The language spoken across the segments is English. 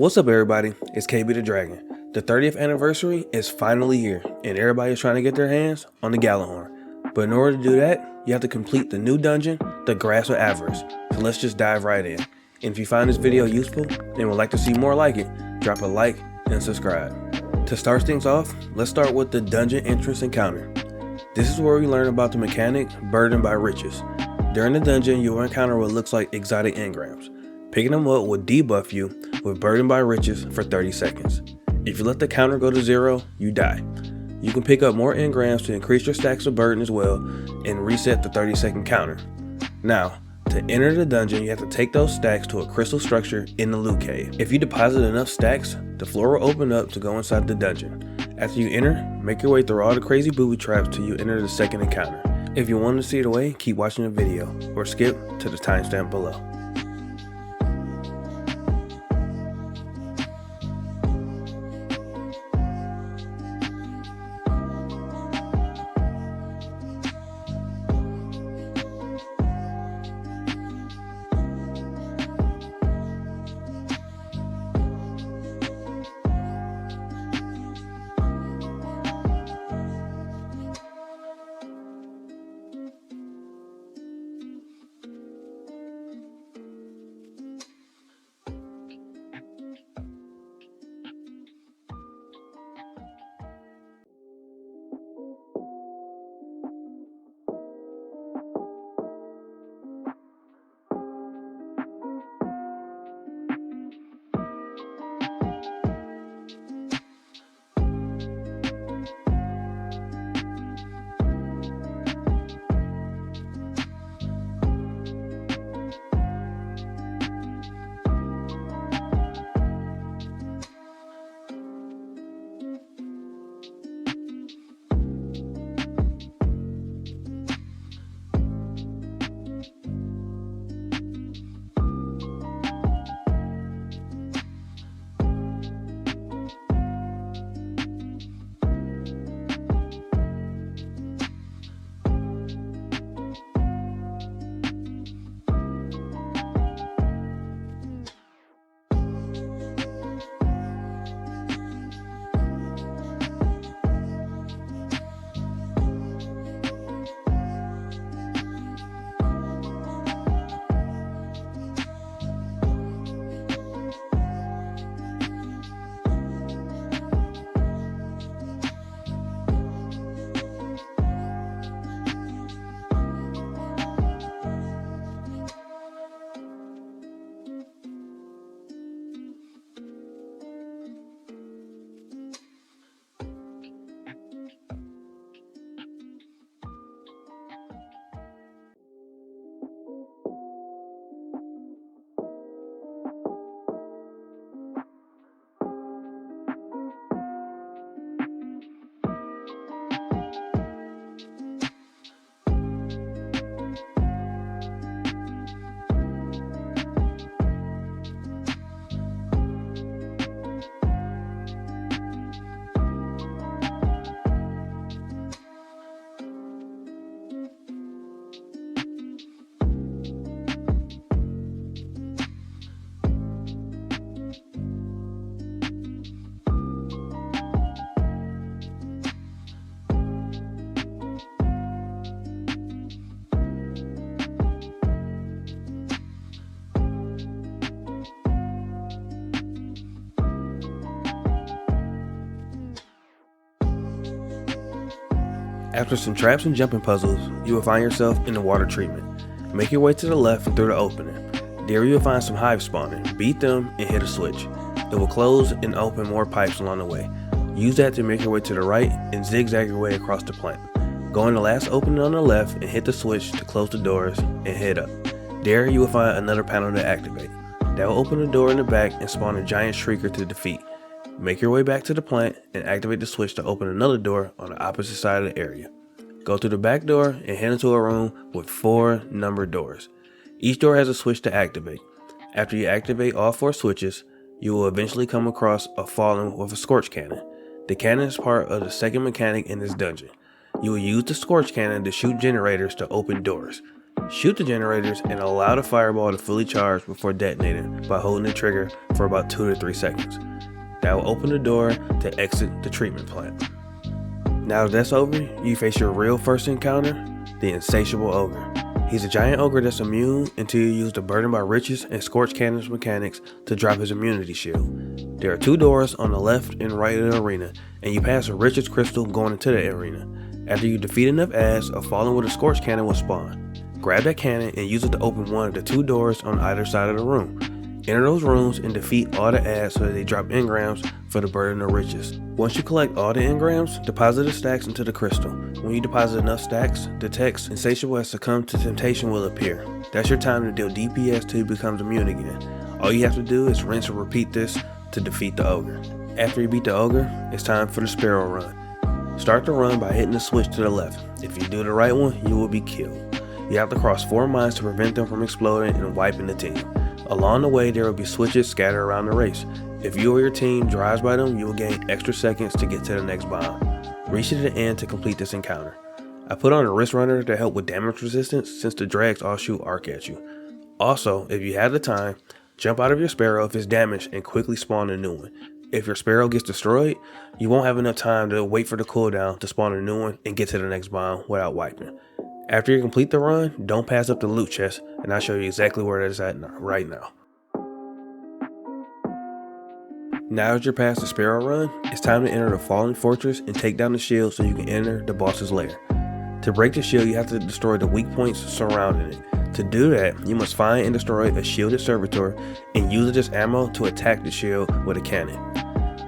What's up everybody, it's KB the Dragon. The 30th anniversary is finally here and everybody is trying to get their hands on the Gjallarhorn. But in order to do that, you have to complete the new dungeon, the Grass of Avarice. So let's just dive right in. And if you find this video useful and would like to see more like it, drop a like and subscribe. To start things off, let's start with the dungeon entrance encounter. This is where we learn about the mechanic Burdened by Riches. During the dungeon, you will encounter what looks like exotic engrams. Picking them up will debuff you with Burdened by Riches for 30 seconds. If you let the counter go to 0, you die. You can pick up more engrams to increase your stacks of burden as well and reset the 30-second counter. Now, to enter the dungeon, you have to take those stacks to a crystal structure in the loot cave. If you deposit enough stacks, the floor will open up to go inside the dungeon. After you enter, make your way through all the crazy booby traps till you enter the second encounter. If you want to see it away, keep watching the video or skip to the timestamp below. After some traps and jumping puzzles, you will find yourself in the water treatment. Make your way to the left and through the opening. There you will find some hives spawning. Beat them and hit a switch. It will close and open more pipes along the way. Use that to make your way to the right and zigzag your way across the plant. Go in the last opening on the left and hit the switch to close the doors and head up. There you will find another panel to activate. That will open the door in the back and spawn a giant shrieker to defeat. Make your way back to the plant and activate the switch to open another door on the opposite side of the area. Go through the back door and head into a room with 4 numbered doors. Each door has a switch to activate. After you activate all 4 switches, you will eventually come across a fallen with a scorch cannon. The cannon is part of the second mechanic in this dungeon. You will use the scorch cannon to shoot generators to open doors. Shoot the generators and allow the fireball to fully charge before detonating by holding the trigger for about 2 to 3 seconds. That will open the door to exit the treatment plant. Now that that's over, you face your real first encounter, the Insatiable Ogre. He's a giant ogre that's immune until you use the Burdened by Riches and Scorch Cannons mechanics to drop his immunity shield. There are 2 doors on the left and right of the arena, and you pass a Riches crystal going into the arena. After you defeat enough ads, a fallen with a Scorch Cannon will spawn. Grab that cannon and use it to open one of the 2 doors on either side of the room. Enter those rooms and defeat all the ads so that they drop engrams for the Burden of Riches. Once you collect all the engrams, deposit the stacks into the crystal. When you deposit enough stacks, the text "Insatiable has succumbed to temptation" will appear. That's your time to deal DPS till he becomes immune again. All you have to do is rinse and repeat this to defeat the ogre. After you beat the ogre, it's time for the Sparrow Run. Start the run by hitting the switch to the left. If you do the right one, you will be killed. You have to cross 4 mines to prevent them from exploding and wiping the team. Along the way, there will be switches scattered around the race. If you or your team drives by them, you will gain extra seconds to get to the next bomb. Reach to the end to complete this encounter. I put on a wrist runner to help with damage resistance since the drags all shoot arc at you. Also, if you have the time, jump out of your Sparrow if it's damaged and quickly spawn a new one. If your Sparrow gets destroyed, you won't have enough time to wait for the cooldown to spawn a new one and get to the next bomb without wiping. After you complete the run, don't pass up the loot chest, and I'll show you exactly where it is at right now. Now that you're past the Sparrow Run, it's time to enter the Fallen Fortress and take down the shield so you can enter the boss's lair. To break the shield, you have to destroy the weak points surrounding it. To do that, you must find and destroy a shielded servitor and use it as ammo to attack the shield with a cannon.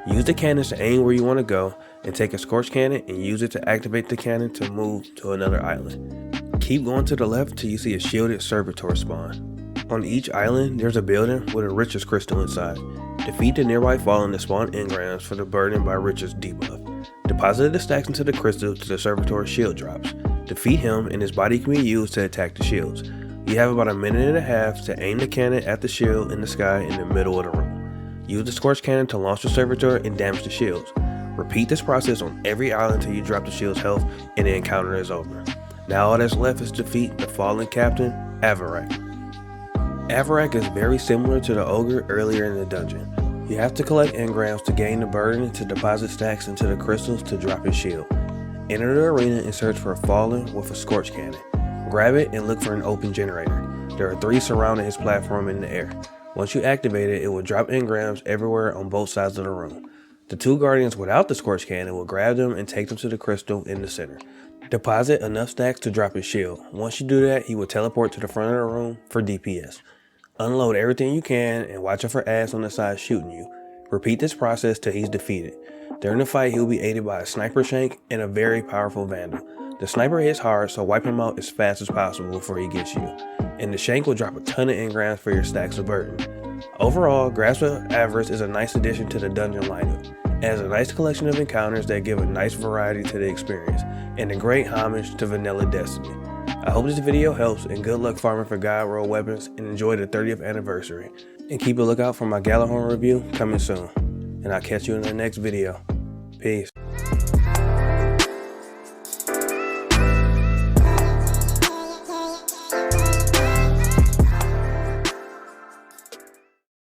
Use the cannons to aim where you want to go, and take a Scorch Cannon and use it to activate the cannon to move to another island. Keep going to the left till you see a shielded servitor spawn. On each island, there's a building with a Riches crystal inside. Defeat the nearby fallen to spawn engrams for the Burden by Riches debuff. Deposit the stacks into the crystal to the servitor's shield drops. Defeat him and his body can be used to attack the shields. You have about 1.5 minutes to aim the cannon at the shield in the sky in the middle of the room. Use the Scorch Cannon to launch the servitor and damage the shields. Repeat this process on every island until you drop the shield's health and the encounter is over. Now all that's left is defeat the fallen captain, Avarokk. Avarokk is very similar to the ogre earlier in the dungeon. You have to collect engrams to gain the burden to deposit stacks into the crystals to drop his shield. Enter the arena and search for a fallen with a Scorch Cannon. Grab it and look for an open generator. There are 3 surrounding his platform in the air. Once you activate it, it will drop engrams everywhere on both sides of the room. The 2 guardians without the Scorch Cannon will grab them and take them to the crystal in the center. Deposit enough stacks to drop his shield. Once you do that, he will teleport to the front of the room for DPS. Unload everything you can and watch out for ads on the side shooting you. Repeat this process till he's defeated. During the fight, he will be aided by a sniper shank and a very powerful vandal. The sniper hits hard, so wipe him out as fast as possible before he gets you. And the shank will drop a ton of engrams for your stacks of burden. Overall, Grasp of Avarice is a nice addition to the dungeon lineup. It has a nice collection of encounters that give a nice variety to the experience, and a great homage to vanilla Destiny. I hope this video helps, and good luck farming for God Roll weapons, and enjoy the 30th anniversary. And keep a lookout for my Gjallarhorn review coming soon. And I'll catch you in the next video. Peace.